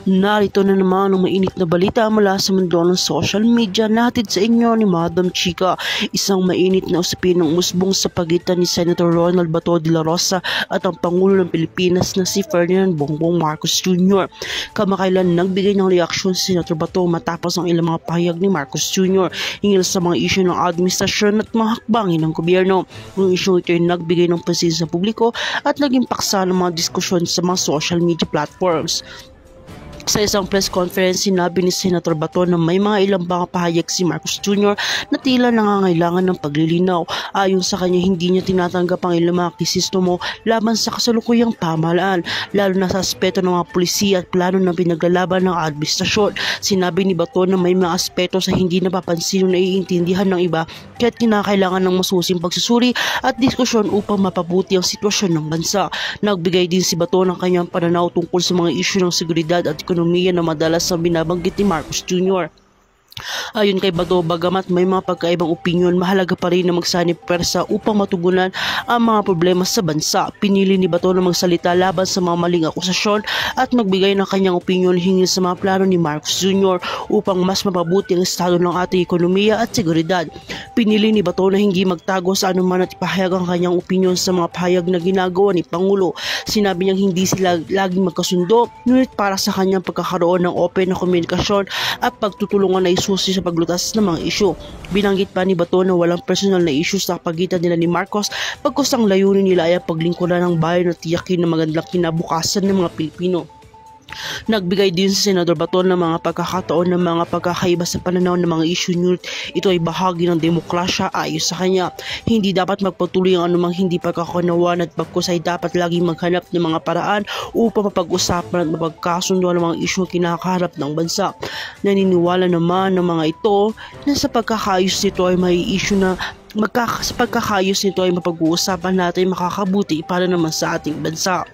Narito na naman ang mainit na balita mula sa mundo ng social media, nahatid sa inyo ni Madam Chika. Isang mainit na usapin ng musbong sa pagitan ni Senator Ronald Bato de la Rosa at ang Pangulo ng Pilipinas na si Ferdinand Bongbong Marcos Jr. Kamakailan nagbigay ng reaksyon si Senator Bato matapos ang ilang mga pahayag ni Marcos Jr. hinggil sa mga isyu ng administrasyon at mga hakbangin ng gobyerno. Ang isyu ito ay nagbigay ng pansin sa publiko at naging paksa ng mga diskusyon sa mga social media platforms. Sa isang press conference, sinabi ni Senator Bato na may mga ilang mga pahayag si Marcos Jr. na tila nangangailangan ng paglilinaw. Ayon sa kanya, hindi niya tinatanggap ang ilang mga kisistimo laban sa kasalukuyang pamahalaan, lalo na sa aspeto ng mga pulisiya at plano ng pinaglalaban ng administrasyon. Sinabi ni Bato na may mga aspeto sa hindi napapansin o naiintindihan ng iba, kaya't kinakailangan ng masusing pagsusuri at diskusyon upang mapabuti ang sitwasyon ng bansa. Nagbigay din si Bato ng kanyang pananaw tungkol sa mga isyu ng seguridad at ekonomiya na madalas na binabanggit ni Marcos Jr. Ayon kay Bato, bagamat may mga pagkaibang opinyon, mahalaga pa rin na magsanib pwersa upang matugunan ang mga problema sa bansa. Pinili ni Bato na magsalita laban sa mga maling akusasyon at magbigay ng kanyang opinyon hinggil sa mga plano ni Marcos Jr. upang mas mapabuti ang estado ng ating ekonomiya at seguridad. Pinili ni Bato na hindi magtago sa anuman at ipahayag ang kanyang opinyon sa mga pahayag na ginagawa ni Pangulo. Sinabi niyang hindi sila laging magkasundo, ngunit para sa kanyang pagkakaroon ng open na komunikasyon at pagtutulungan na susi sa paglutas ng mga isyu. Binanggit pa ni Bato na walang personal na isyu sa pagitan nila ni Marcos, pagkus ang layunin nila ay paglingkuran ng bayan at tiyakin na magandang kinabukasan ng mga Pilipino. Nagbigay din si Senador Bato ng mga pagkakataon ng mga pagkakaiba sa pananaw ng mga isyu, ngunit ito ay bahagi ng demokrasya. Ayon sa kanya, hindi dapat magpatuloy ang anumang hindi pagkakaunawan at pagkus ay dapat laging maghanap ng mga paraan upang mapag-usapan at mapagkasundo ang mga isyu kinakaharap ng bansa. Naniniwala naman ng mga ito na sa pagkakayos nito ay may isyu na sa pagkakayos nito ay mapag-uusapan natin makakabuti para naman sa ating bansa.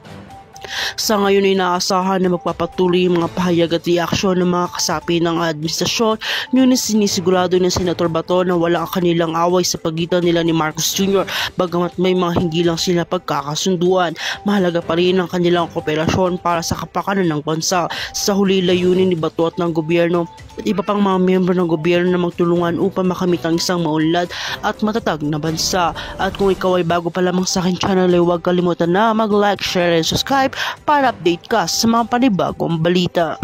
Sa ngayon ay inaasahan na magpapatuloy ang mga pahayag at reaksyon ng mga kasapi ng administrasyon, ngunit sinisigurado ng Senator Bato na wala ang kanilang away sa pagitan nila ni Marcos Jr. Bagamat may mga hindi lang sila pagkakasunduan, mahalaga pa rin ang kanilang kooperasyon para sa kapakanan ng bansa. Sa huli, layunin ni Bato at ng gobyerno at iba pang mga miyembro ng gobyerno na magtulungan upang makamit ang isang maunlad at matatag na bansa. At kung ikaw ay bago pa lamang sa aking channel, ay huwag kalimutan na mag-like, share, and subscribe para update ka sa mga panibagong balita.